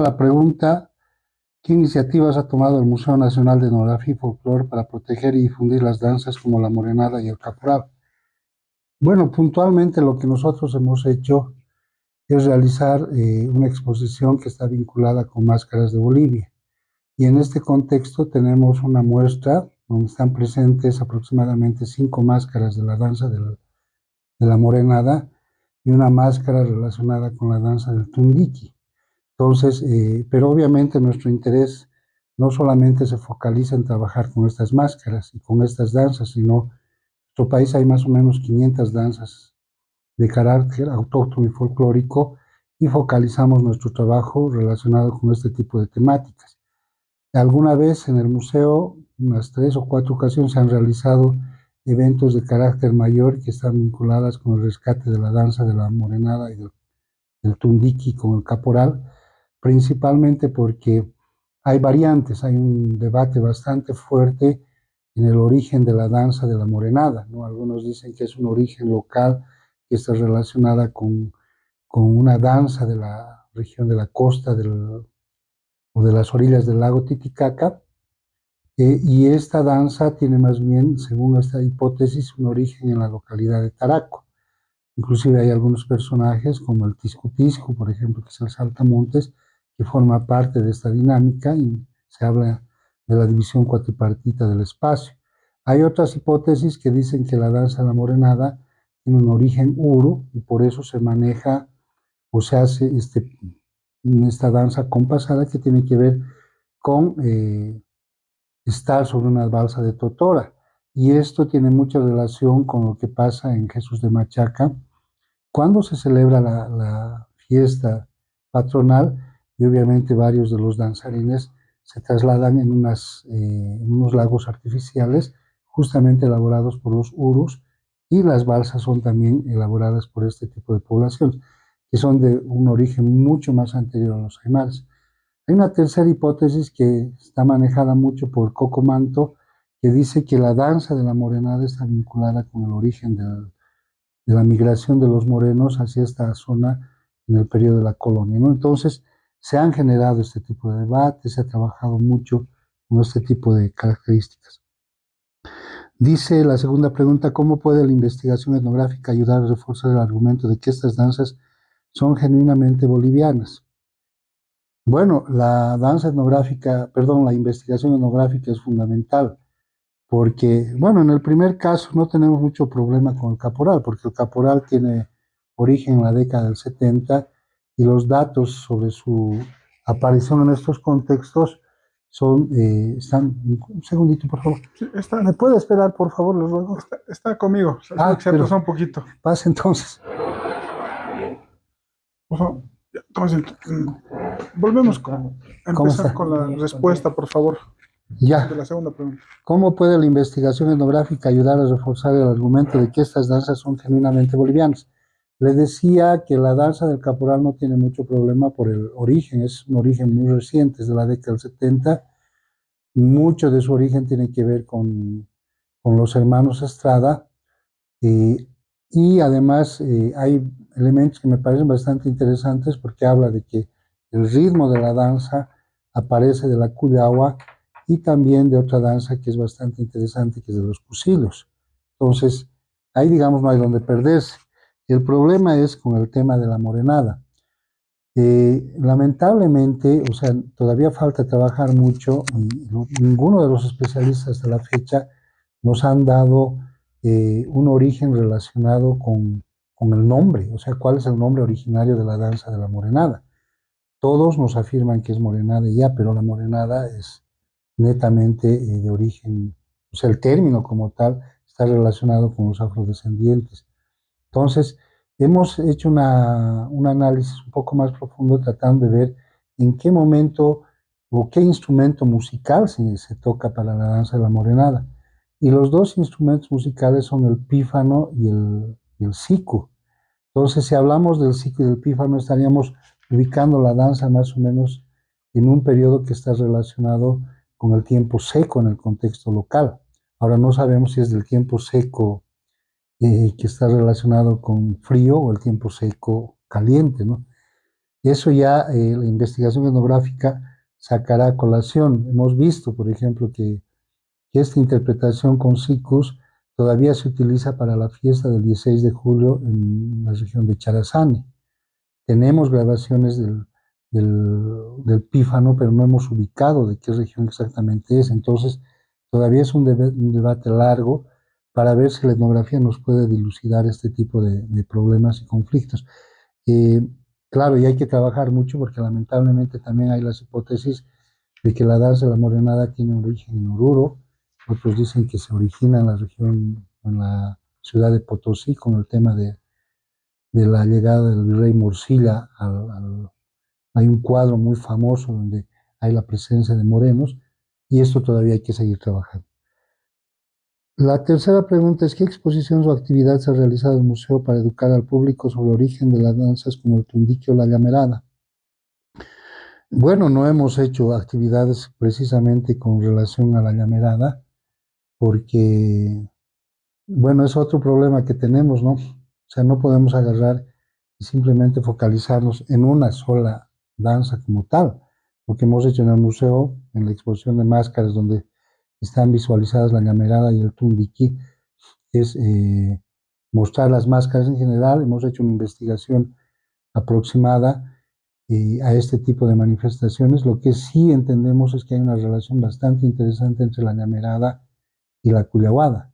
La pregunta, ¿qué iniciativas ha tomado el Museo Nacional de Etnografía y Folclore para proteger y difundir las danzas como la morenada y el caporal? Bueno, puntualmente lo que nosotros hemos hecho es realizar una exposición que está vinculada con máscaras de Bolivia. Y en este contexto tenemos una muestra donde están presentes aproximadamente 5 máscaras de la danza de la morenada y una máscara relacionada con la danza del tundiki. Entonces, pero obviamente nuestro interés no solamente se focaliza en trabajar con estas máscaras y con estas danzas, sino en nuestro país hay más o menos 500 danzas de carácter autóctono y folclórico y focalizamos nuestro trabajo relacionado con este tipo de temáticas. Alguna vez en el museo, unas 3 o 4 ocasiones, se han realizado eventos de carácter mayor que están vinculadas con el rescate de la danza de la morenada y del tundiki con el caporal, principalmente porque hay variantes, hay un debate bastante fuerte en el origen de la danza de la morenada, ¿no? Algunos dicen que es un origen local que está relacionada con una danza de la región de la costa o de las orillas del lago Titicaca, y esta danza tiene más bien, según esta hipótesis, un origen en la localidad de Taraco. Inclusive hay algunos personajes como el Tiscu Tiscu, por ejemplo, que es el saltamontes, que forma parte de esta dinámica y se habla de la división cuatripartita del espacio. Hay otras hipótesis que dicen que la danza de la morenada tiene un origen uru y por eso se maneja o se hace esta danza compasada que tiene que ver con estar sobre una balsa de totora. Y esto tiene mucha relación con lo que pasa en Jesús de Machaca, cuando se celebra la fiesta patronal y obviamente varios de los danzarines se trasladan en unos lagos artificiales justamente elaborados por los urus y las balsas son también elaboradas por este tipo de poblaciones que son de un origen mucho más anterior a los aymaras. Hay una tercera hipótesis que está manejada mucho por Coco Manto que dice que la danza de la morenada está vinculada con el origen de la migración de los morenos hacia esta zona en el periodo de la colonia, ¿no? Entonces, se han generado este tipo de debates, se ha trabajado mucho con este tipo de características. Dice la segunda pregunta, ¿cómo puede la investigación etnográfica ayudar a reforzar el argumento de que estas danzas son genuinamente bolivianas? Bueno, la danza etnográfica, perdón, la investigación etnográfica es fundamental. Porque, bueno, en el primer caso no tenemos mucho problema con el caporal, porque el caporal tiene origen en la década del 70 y los datos sobre su aparición en estos contextos están, un segundito, por favor. Sí, está, ¿Me puede esperar, por favor, les ruego? está conmigo, solo que se Pero atrasó un poquito. pase entonces. Por favor. Entonces, volvemos a ¿Cómo empezar está? con la respuesta, por favor, de Ya. la segunda pregunta. ¿Cómo puede la investigación etnográfica ayudar a reforzar el argumento de que estas danzas son genuinamente bolivianas? Le decía que la danza del caporal no tiene mucho problema por el origen, es un origen muy reciente, es de la década del 70. Mucho de su origen tiene que ver con los hermanos Estrada, eh, y además hay elementos que me parecen bastante interesantes porque habla de que el ritmo de la danza aparece de la cuyagua y también de otra danza que es bastante interesante, que es de los cusillos. Entonces, ahí digamos no hay donde perderse. El problema es con el tema de la morenada. Lamentablemente, o sea, todavía falta trabajar mucho y ninguno de los especialistas de la fecha nos han dado un origen relacionado con el nombre, o sea, cuál es el nombre originario de la danza de la morenada. Todos nos afirman que es morenada y ya, pero la morenada es netamente de origen, o sea, el término como tal está relacionado con los afrodescendientes. Entonces, hemos hecho un análisis un poco más profundo tratando de ver en qué momento o qué instrumento musical se toca para la danza de la morenada. Y los dos instrumentos musicales son el pífano y el siku. Entonces, si hablamos del siku y del pífano, estaríamos ubicando la danza más o menos en un periodo que está relacionado con el tiempo seco en el contexto local. Ahora no sabemos si es del tiempo seco que está relacionado con frío o el tiempo seco caliente, ¿no? Eso ya la investigación etnográfica sacará a colación. Hemos visto, por ejemplo, que esta interpretación con sikus todavía se utiliza para la fiesta del 16 de julio en la región de Charazani. Tenemos grabaciones del pífano, pero no hemos ubicado de qué región exactamente es. Entonces, todavía es un debate largo para ver si la etnografía nos puede dilucidar este tipo de problemas y conflictos. Eh, claro, y hay que trabajar mucho porque lamentablemente también hay las hipótesis de que la danza de la morenada tiene origen en Oruro, otros dicen que se origina en la región, en la ciudad de Potosí, con el tema de la llegada del virrey Morcilla. Hay un cuadro muy famoso donde hay la presencia de morenos y esto todavía hay que seguir trabajando. La tercera pregunta es: ¿qué exposiciones o actividades se ha realizado en el museo para educar al público sobre el origen de las danzas como el tundique o la llamerada? Bueno, no hemos hecho actividades precisamente con relación a la llamerada porque, bueno, es otro problema que tenemos, ¿no? O sea, no podemos agarrar y simplemente focalizarnos en una sola danza como tal. Lo que hemos hecho en el museo, en la exposición de máscaras, donde están visualizadas la llamerada y el tundiquí, es mostrar las máscaras en general. Hemos hecho una investigación aproximada a este tipo de manifestaciones. Lo que sí entendemos es que hay una relación bastante interesante entre la llamerada y la cuyahuada,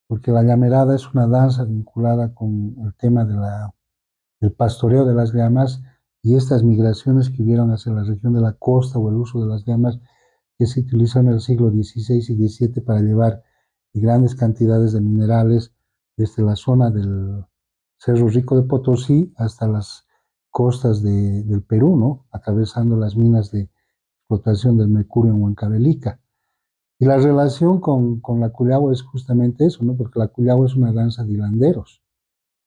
porque la llamerada es una danza vinculada con el tema del pastoreo de las llamas y estas migraciones que hubieron hacia la región de la costa o el uso de las llamas que se utilizan en el siglo XVI y XVII para llevar grandes cantidades de minerales desde la zona del Cerro Rico de Potosí hasta las costas del Perú, ¿no? Atravesando las minas de explotación del mercurio en Huancavelica. Y la relación con la cuyagua es justamente eso, ¿no? Porque la cuyagua es una danza de hilanderos.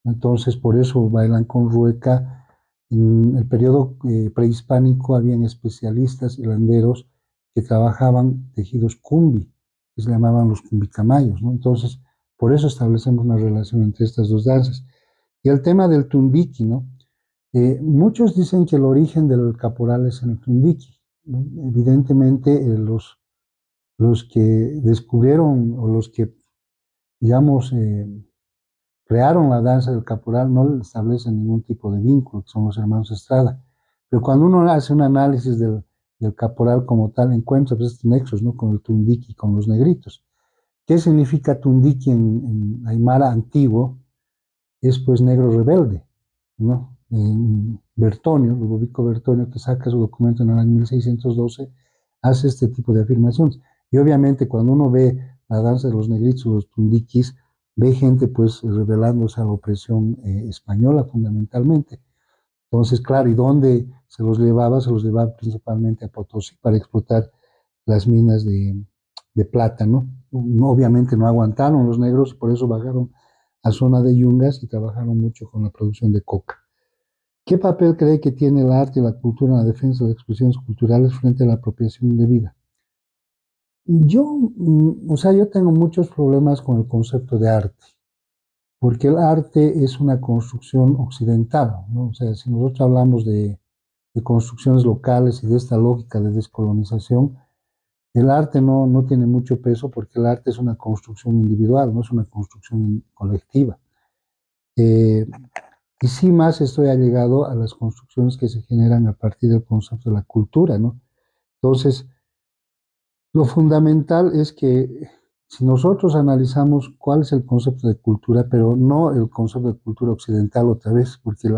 Entonces, por eso bailan con rueca. En el periodo prehispánico habían especialistas hilanderos que trabajaban tejidos cumbi, que se llamaban los cumbicamayos, ¿no? Entonces, por eso establecemos una relación entre estas dos danzas. Y el tema del tundiqui, ¿no? Muchos dicen que el origen del caporal es en el tundiqui, ¿no? Evidentemente, los que descubrieron o los que, digamos, crearon la danza del caporal no establecen ningún tipo de vínculo, que son los hermanos Estrada. Pero cuando uno hace un análisis del caporal como tal, encuentra pues, estos nexos, ¿no? Con el tundiqui, con los negritos. ¿Qué significa tundiqui en aymara antiguo? Es pues negro rebelde, ¿no? Bertonio, Ludovico Bertonio, que saca su documento en el año 1612, hace este tipo de afirmaciones. Y obviamente cuando uno ve la danza de los negritos, los tundiquis, ve gente pues rebelándose a la opresión española fundamentalmente. Entonces, claro, ¿y dónde se los llevaba? Se los llevaba principalmente a Potosí para explotar las minas de plata, ¿no? Obviamente no aguantaron los negros, por eso bajaron a zona de Yungas y trabajaron mucho con la producción de coca. ¿Qué papel cree que tiene el arte y la cultura en la defensa de expresiones culturales frente a la apropiación indebida? O sea, yo tengo muchos problemas con el concepto de arte, porque el arte es una construcción occidental, ¿no? O sea, si nosotros hablamos de construcciones locales y de esta lógica de descolonización, el arte no tiene mucho peso porque el arte es una construcción individual, no es una construcción colectiva. Eh, y sí más estoy allegado a las construcciones que se generan a partir del concepto de la cultura, ¿no? Entonces, lo fundamental es que si nosotros analizamos cuál es el concepto de cultura, pero no el concepto de cultura occidental otra vez, porque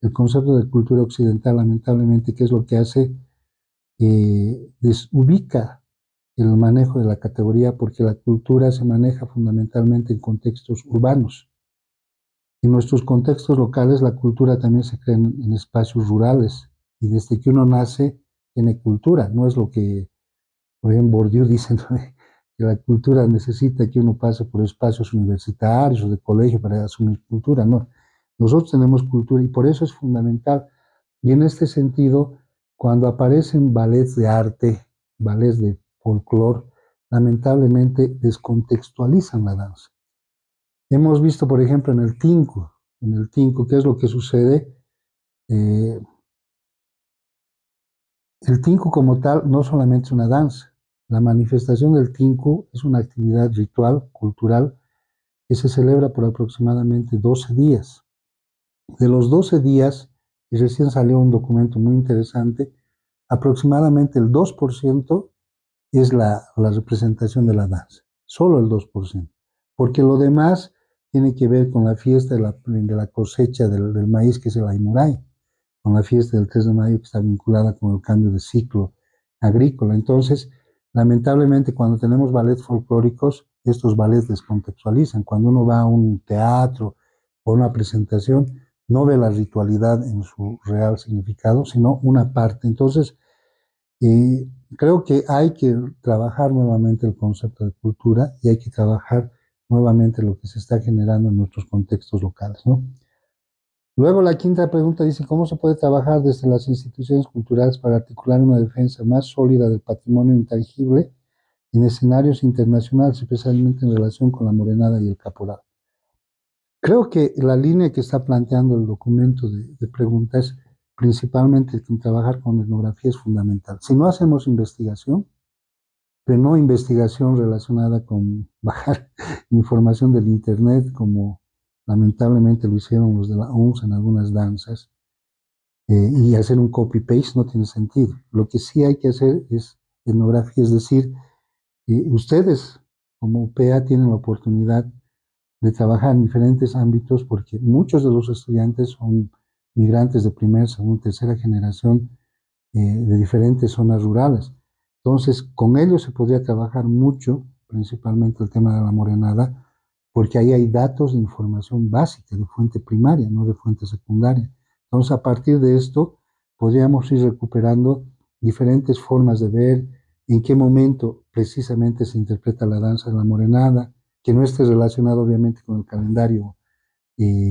el concepto de cultura occidental, lamentablemente, ¿qué es lo que hace? Desubica el manejo de la categoría porque la cultura se maneja fundamentalmente en contextos urbanos. En nuestros contextos locales la cultura también se crea en espacios rurales y desde que uno nace tiene cultura, no es lo que, por ejemplo, Bourdieu dice, ¿no? Que la cultura necesita que uno pase por espacios universitarios o de colegio para asumir cultura, no. Nosotros tenemos cultura y por eso es fundamental. Y en este sentido, cuando aparecen ballets de arte, ballets de folclore, lamentablemente descontextualizan la danza. Hemos visto, por ejemplo, en el Tinku, ¿qué es lo que sucede? Eh, El tinku como tal no solamente es una danza. La manifestación del tinku es una actividad ritual, cultural, que se celebra por aproximadamente 12 días. De los 12 días, y recién salió un documento muy interesante, aproximadamente el 2% es la representación de la danza, solo el 2%, porque lo demás tiene que ver con la fiesta de la cosecha del maíz, que es el Aymuray, con la fiesta del 3 de mayo, que está vinculada con el cambio de ciclo agrícola. Entonces, lamentablemente, cuando tenemos ballets folclóricos, estos ballets descontextualizan. Cuando uno va a un teatro o una presentación, no ve la ritualidad en su real significado, sino una parte. Entonces, creo que hay que trabajar nuevamente el concepto de cultura y hay que trabajar nuevamente lo que se está generando en nuestros contextos locales, ¿no? Luego la quinta pregunta dice, ¿cómo se puede trabajar desde las instituciones culturales para articular una defensa más sólida del patrimonio intangible en escenarios internacionales, especialmente en relación con la morenada y el caporal? Creo que la línea que está planteando el documento de preguntas, principalmente que trabajar con etnografía es fundamental. Si no hacemos investigación, pero no investigación relacionada con bajar información del Internet, como lamentablemente lo hicieron los de la OMS en algunas danzas, y hacer un copy-paste no tiene sentido. Lo que sí hay que hacer es etnografía, es decir, ustedes como UPA tienen la oportunidad de trabajar en diferentes ámbitos porque muchos de los estudiantes son migrantes de primera, segunda, tercera generación de diferentes zonas rurales. Entonces, con ellos se podría trabajar mucho, principalmente el tema de la morenada, porque ahí hay datos de información básica, de fuente primaria, no de fuente secundaria. Entonces, a partir de esto, podríamos ir recuperando diferentes formas de ver en qué momento precisamente se interpreta la danza de la morenada, que no esté relacionado obviamente con el calendario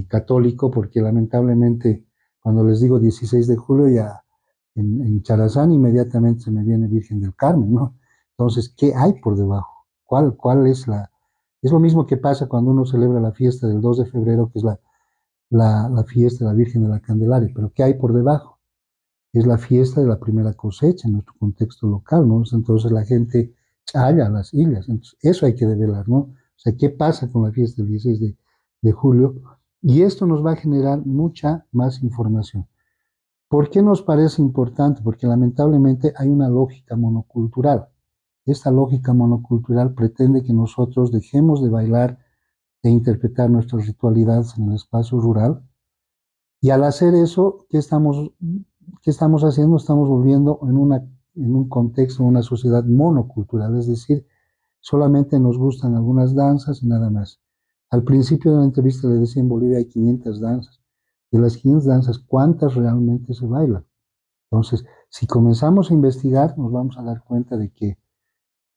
católico, porque lamentablemente cuando les digo 16 de julio ya en Charazán inmediatamente se me viene Virgen del Carmen, ¿no? Entonces, ¿qué hay por debajo? ¿Cuál es la...? Es lo mismo que pasa cuando uno celebra la fiesta del 2 de febrero, que es la fiesta de la Virgen de la Candelaria, pero ¿qué hay por debajo? Es la fiesta de la primera cosecha en nuestro contexto local, ¿no? Entonces la gente chaya las illas, entonces eso hay que develar, ¿no? O sea, ¿qué pasa con la fiesta del 16 de julio? Y esto nos va a generar mucha más información. ¿Por qué nos parece importante? Porque lamentablemente hay una lógica monocultural. Esta lógica monocultural pretende que nosotros dejemos de bailar e interpretar nuestras ritualidades en el espacio rural. Y al hacer eso, qué estamos haciendo? Estamos volviendo en un contexto, en una sociedad monocultural, es decir, solamente nos gustan algunas danzas y nada más. Al principio de la entrevista le decía, en Bolivia hay 500 danzas. De las 500 danzas, ¿cuántas realmente se bailan? Entonces, si comenzamos a investigar, nos vamos a dar cuenta de que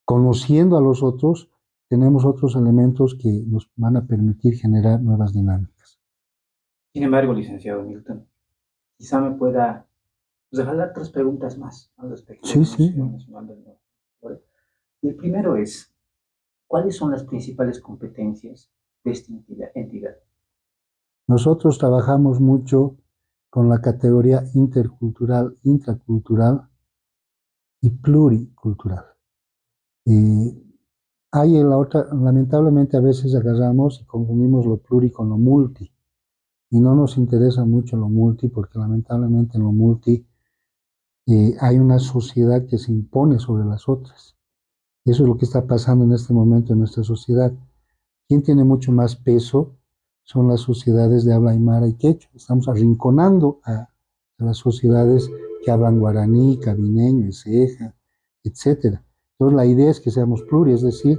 conociendo a los otros, tenemos otros elementos que nos van a permitir generar nuevas dinámicas. Sin embargo, licenciado Milton, quizá me pueda regalar tres preguntas más al respecto Sí, del sí. Museo Nacional del Norte. El primero es, ¿cuáles son las principales competencias de esta entidad? Nosotros trabajamos mucho con la categoría intercultural, intracultural y pluricultural. Hay en la otra, lamentablemente a veces agarramos y confundimos lo pluri con lo multi, y no nos interesa mucho lo multi porque lamentablemente en lo multi hay una sociedad que se impone sobre las otras. Eso es lo que está pasando en este momento en nuestra sociedad. Quien tiene mucho más peso son las sociedades de habla aymara y quechua. Estamos arrinconando a las sociedades que hablan guaraní, cabineño, eseja, etcétera. Entonces la idea es que seamos pluri, es decir,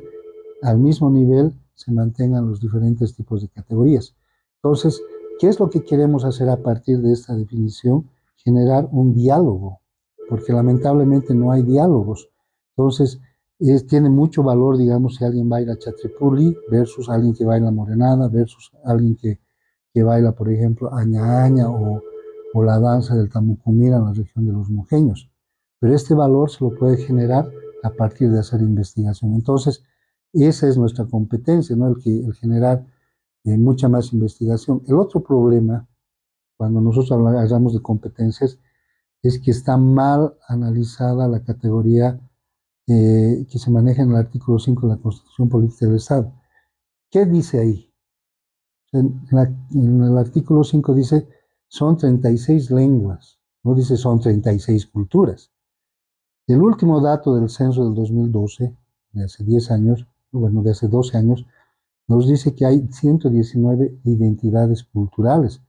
al mismo nivel se mantengan los diferentes tipos de categorías. Entonces, ¿qué es lo que queremos hacer a partir de esta definición? Generar un diálogo, porque lamentablemente no hay diálogos. Entonces, tiene mucho valor, digamos, si alguien baila chatripuli versus alguien que baila morenada, versus alguien que baila, por ejemplo, aña aña o la danza del tamucumira en la región de los mojeños. Pero este valor se lo puede generar a partir de hacer investigación. Entonces, esa es nuestra competencia, ¿no? El generar mucha más investigación. El otro problema, cuando nosotros hablamos de competencias, es que está mal analizada la categoría que se maneja en el artículo 5 de la Constitución Política del Estado. ¿Qué dice ahí? En el artículo 5 dice son 36 lenguas, no dice son 36 culturas. El último dato del censo del 2012, de hace 10 años, bueno, de hace 12 años, nos dice que hay 119 identidades culturales.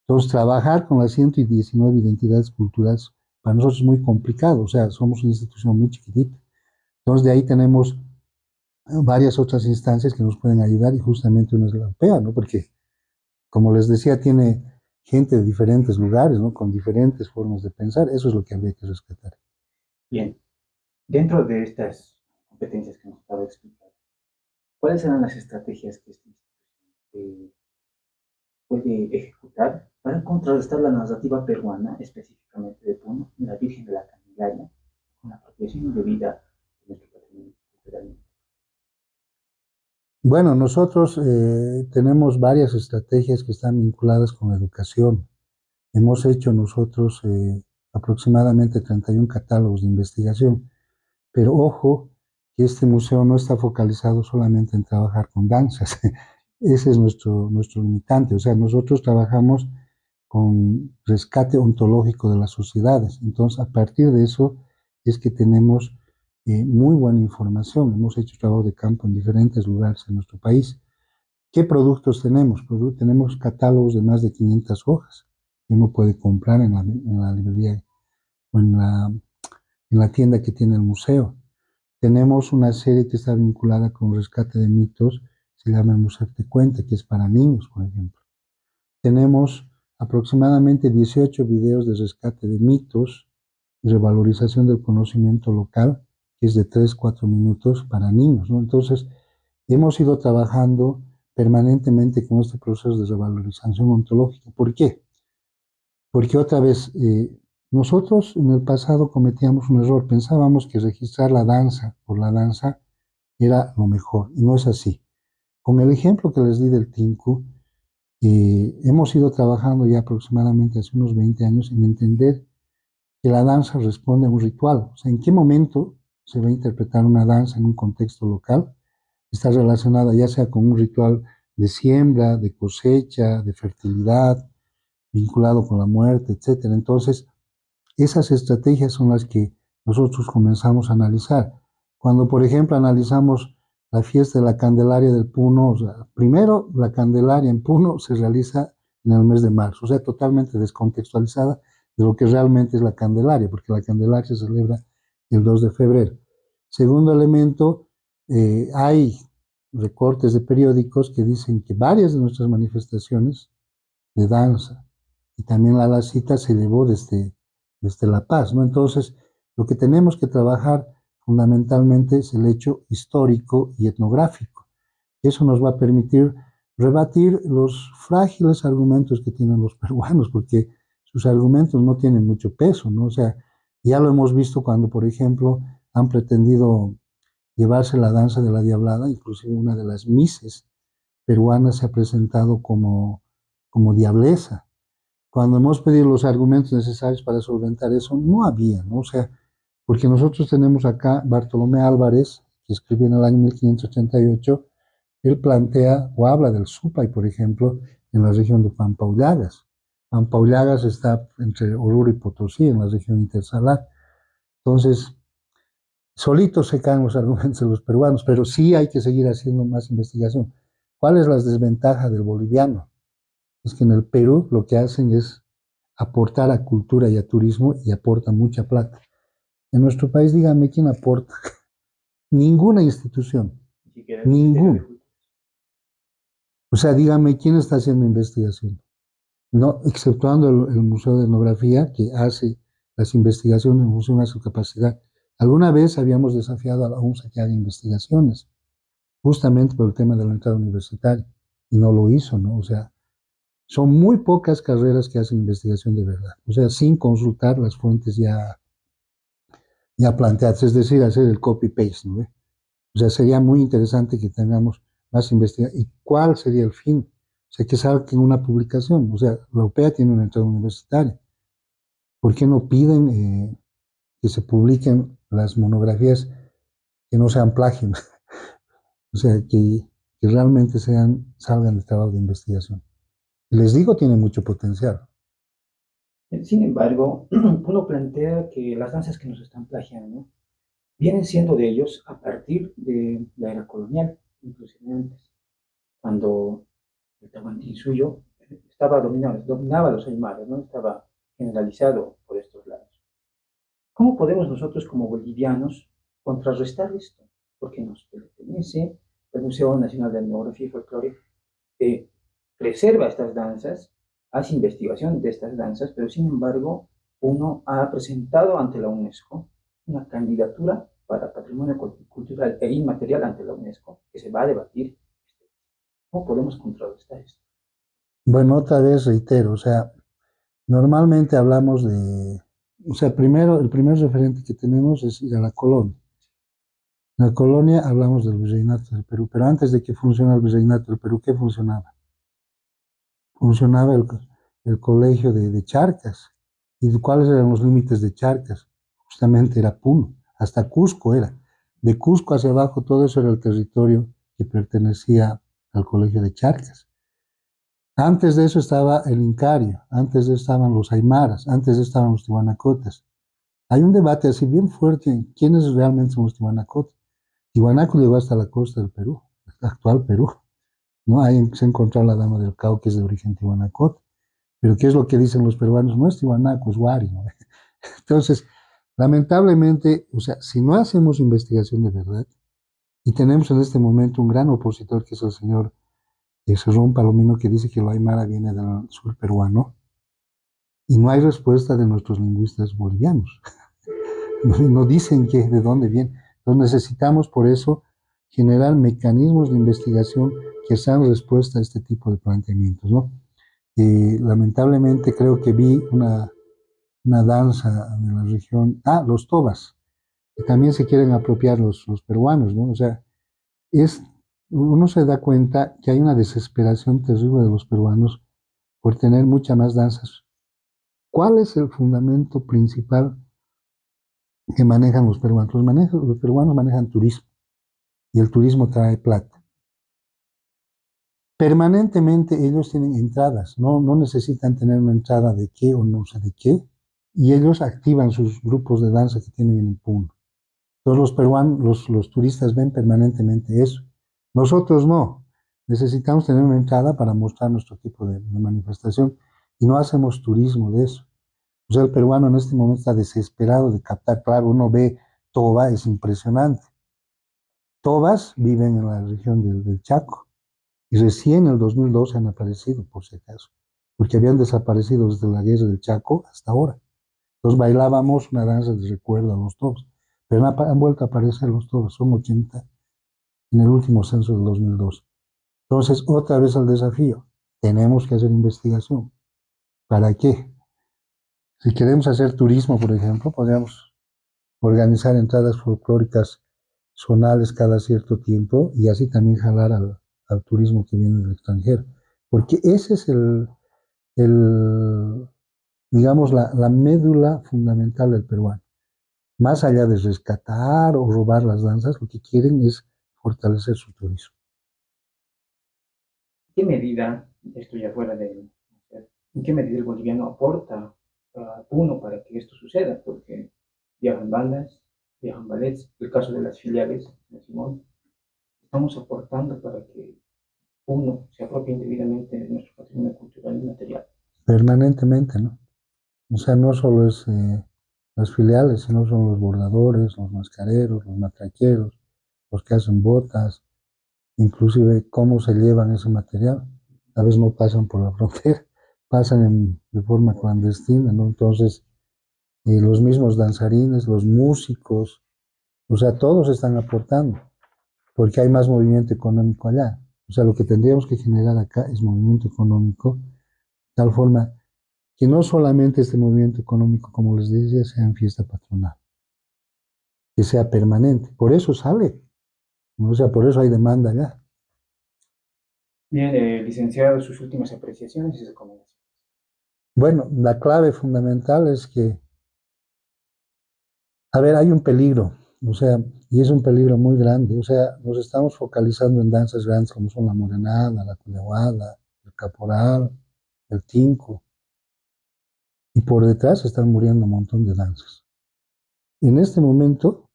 Entonces, trabajar con las 119 identidades culturales para nosotros es muy complicado, o sea, somos una institución muy chiquitita. Entonces, de ahí tenemos varias otras instancias que nos pueden ayudar y justamente una es la europea, ¿no? Porque, como les decía, tiene gente de diferentes lugares, ¿no? Con diferentes formas de pensar, eso es lo que habría que rescatar. Bien, dentro de estas competencias que nos acaba de explicar, ¿cuáles serán las estrategias que esta institución puede ejecutar para contrarrestar la narrativa peruana, específicamente de Puno, la Virgen de la Candelaria, con la apropiación indebida de nuestro patrimonio cultural? Bueno, nosotros tenemos varias estrategias que están vinculadas con la educación. Hemos hecho nosotros aproximadamente 31 catálogos de investigación, pero ojo que este museo no está focalizado solamente en trabajar con danzas. Ese es nuestro limitante. O sea, nosotros trabajamos con rescate ontológico de las sociedades. Entonces, a partir de eso es que tenemos muy buena información. Hemos hecho trabajo de campo en diferentes lugares en nuestro país. ¿Qué productos tenemos? Tenemos catálogos de más de 500 hojas que uno puede comprar en la librería o en la tienda que tiene el museo. Tenemos una serie que está vinculada con rescate de mitos, se llama el Museo Te Cuenta, que es para niños, por ejemplo. Tenemos aproximadamente 18 videos de rescate de mitos y revalorización del conocimiento local, que es de 3-4 minutos para niños, ¿no? Entonces, hemos ido trabajando permanentemente con este proceso de revalorización ontológica. ¿Por qué? Porque otra vez, nosotros en el pasado cometíamos un error, pensábamos que registrar la danza por la danza era lo mejor, y no es así. Con el ejemplo que les di del Tinku, hemos ido trabajando ya aproximadamente hace unos 20 años en entender que la danza responde a un ritual. O sea, ¿en qué momento se va a interpretar una danza en un contexto local? Está relacionada ya sea con un ritual de siembra, de cosecha, de fertilidad, vinculado con la muerte, etcétera. Entonces, esas estrategias son las que nosotros comenzamos a analizar. Cuando, por ejemplo, analizamos la fiesta de la Candelaria del Puno, o sea, primero la Candelaria en Puno se realiza en el mes de marzo, o sea, totalmente descontextualizada de lo que realmente es la Candelaria, porque la Candelaria se celebra el 2 de febrero. Segundo elemento, hay recortes de periódicos que dicen que varias de nuestras manifestaciones de danza y también la cita se llevó desde La Paz, ¿no? Entonces, lo que tenemos que trabajar fundamentalmente es el hecho histórico y etnográfico. Eso nos va a permitir rebatir los frágiles argumentos que tienen los peruanos, porque sus argumentos no tienen mucho peso, ¿no? O sea, ya lo hemos visto cuando, por ejemplo, han pretendido llevarse la danza de la diablada, inclusive una de las mises peruanas se ha presentado como diableza. Cuando hemos pedido los argumentos necesarios para solventar eso, no había, ¿no? O sea, porque nosotros tenemos acá Bartolomé Álvarez, que escribió en el año 1588, él plantea o habla del Supay, por ejemplo, en la región de Pampaullagas. Pampaullagas está entre Oruro y Potosí, en la región intersalar. Entonces, solitos se caen los argumentos de los peruanos, pero sí hay que seguir haciendo más investigación. ¿Cuál es la desventaja del boliviano? Es que en el Perú lo que hacen es aportar a cultura y a turismo y aporta mucha plata. En nuestro país, dígame quién aporta. Ninguna institución, ninguna. O sea, dígame quién está haciendo investigación. No, exceptuando el Museo de Etnografía, que hace las investigaciones en función a su capacidad. Alguna vez habíamos desafiado a la UNSA que haga investigaciones, justamente por el tema de la entrada universitaria, y no lo hizo, ¿no? O sea, son muy pocas carreras que hacen investigación de verdad, o sea, sin consultar las fuentes ya planteadas, es decir, hacer el copy-paste, ¿no? O sea, sería muy interesante que tengamos más investigación. ¿Y cuál sería el fin? O sea, que salga en una publicación. O sea, la UPEA tiene una entrada universitaria. ¿Por qué no piden que se publiquen las monografías que no sean plagio? O sea, que realmente salgan de trabajo de investigación. Y les digo, tiene mucho potencial. Sin embargo, uno plantea que las danzas que nos están plagiando vienen siendo de ellos a partir de la era colonial, inclusive antes, cuando el Tahuantinsuyo dominaba los aymaras, ¿no? Estaba generalizado por estos lados. ¿Cómo podemos nosotros como bolivianos contrarrestar esto? Porque nos pertenece el Museo Nacional de Etnografía y Folclore, preserva estas danzas, hace investigación de estas danzas, pero sin embargo uno ha presentado ante la UNESCO una candidatura para patrimonio cultural e inmaterial ante la UNESCO que se va a debatir. ¿Cómo podemos contrarrestar esto? Bueno, otra vez reitero, o sea, normalmente hablamos o sea, primero, el primer referente que tenemos es ir a la colonia. En la colonia hablamos del virreinato del Perú, pero antes de que funcione el virreinato del Perú, ¿qué funcionaba? Funcionaba el colegio de Charcas. ¿Y cuáles eran los límites de Charcas? Justamente era Puno, hasta Cusco era. De Cusco hacia abajo, todo eso era el territorio que pertenecía al colegio de Charcas. Antes de eso estaba el Incario, antes de eso estaban los Aymaras, antes de eso estaban los Tiwanacotas. Hay un debate así bien fuerte en quiénes realmente son los Tiwanacotas. Tiwanaco llegó hasta la costa del Perú, el actual Perú, ¿no? Ahí se encontró la Dama del Cau, que es de origen Tiwanacote. Pero ¿qué es lo que dicen los peruanos? No es Tiwanaco, es Huari, ¿no? Entonces, lamentablemente, o sea, si no hacemos investigación de verdad, y tenemos en este momento un gran opositor, que es el señor Cerrón Palomino, que dice que el Aymara viene del sur peruano, y no hay respuesta de nuestros lingüistas bolivianos. No dicen de dónde viene. Entonces necesitamos por eso generar mecanismos de investigación que sean respuesta a este tipo de planteamientos, ¿no? Lamentablemente creo que vi una danza en la región, los tobas, que también se quieren apropiar los peruanos, ¿no? O sea, es, uno se da cuenta que hay una desesperación terrible de los peruanos por tener muchas más danzas. ¿Cuál es el fundamento principal que manejan los peruanos? Los peruanos manejan turismo y el turismo trae plata. Permanentemente ellos tienen entradas, no necesitan tener una entrada de qué o no sé de qué, y ellos activan sus grupos de danza que tienen en el Puno. Entonces los peruanos, los turistas ven permanentemente eso. Nosotros no. Necesitamos tener una entrada para mostrar nuestro tipo de manifestación y no hacemos turismo de eso. O sea, el peruano en este momento está desesperado de captar. Claro, uno ve Toba, es impresionante. Tobas viven en la región del Chaco y recién en el 2012 han aparecido, por si acaso, porque habían desaparecido desde la guerra del Chaco hasta ahora. Entonces bailábamos una danza de recuerdo a los toros, pero han vuelto a aparecer los toros, son 80 en el último censo del 2012. Entonces, otra vez el desafío, tenemos que hacer investigación. ¿Para qué? Si queremos hacer turismo, por ejemplo, podríamos organizar entradas folclóricas zonales cada cierto tiempo y así también jalar al turismo que viene del extranjero. Porque ese es el digamos, la médula fundamental del peruano. Más allá de rescatar o robar las danzas, lo que quieren es fortalecer su turismo. ¿En qué medida, esto ya fuera en qué medida el boliviano aporta a Puno para que esto suceda? Porque viajan bandas, viajan ballets, el caso de las filiales de Simón, estamos aportando para que uno se apropie indebidamente de nuestro patrimonio cultural y material. Permanentemente, ¿no? O sea, no solo es las filiales, sino son los bordadores, los mascareros, los matraqueros, los que hacen botas, inclusive cómo se llevan ese material. A veces no pasan por la frontera, pasan de forma clandestina, ¿no? Entonces, los mismos danzarines, los músicos, o sea, todos están aportando, porque hay más movimiento económico allá. O sea, lo que tendríamos que generar acá es movimiento económico, de tal forma que no solamente este movimiento económico, como les decía, sea en fiesta patronal, que sea permanente. Por eso sale, ¿no? O sea, por eso hay demanda allá. Bien, licenciado, sus últimas apreciaciones y recomendaciones. Bueno, la clave fundamental es que, a ver, hay un peligro, o sea, y es un peligro muy grande, o sea, nos estamos focalizando en danzas grandes como son la morenada, la culeguada, el caporal, el tinco, y por detrás están muriendo un montón de danzas. En este momento,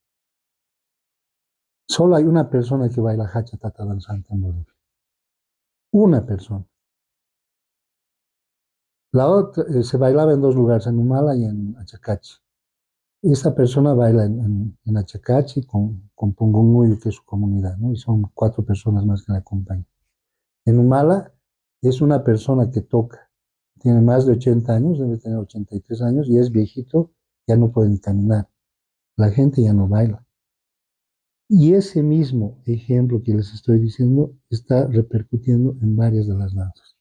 solo hay una persona que baila hacha tata danzante en Bolivia. Una persona. La otra se bailaba en dos lugares, en Humala y en Achacachi. Esta persona baila en Achacachi con Pungunguyo, que es su comunidad, ¿no? Y son 4 personas más que la acompañan. En Humala es una persona que toca, tiene más de 80 años, debe tener 83 años, y es viejito, ya no puede ni caminar. La gente ya no baila. Y ese mismo ejemplo que les estoy diciendo está repercutiendo en varias de las danzas,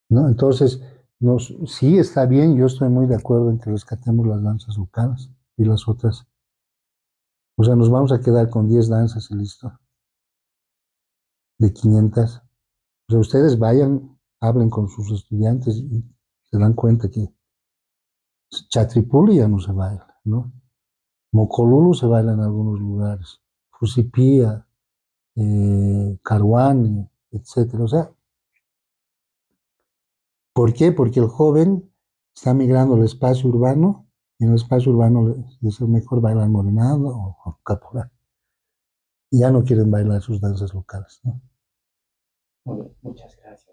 ¿no? Entonces, sí está bien, yo estoy muy de acuerdo en que rescatemos las danzas locales y las otras. O sea, nos vamos a quedar con 10 danzas y listo, de 500. O sea, ustedes vayan, hablen con sus estudiantes y se dan cuenta que Chatripuli ya no se baila, ¿no? Mocolulu se baila en algunos lugares, Fusipía, Caruani, etcétera. O sea, ¿por qué? Porque el joven está migrando al espacio urbano y en el espacio urbano les es mejor bailar morenado o caporal. Y ya no quieren bailar sus danzas locales, ¿no? Muy bien, muchas gracias.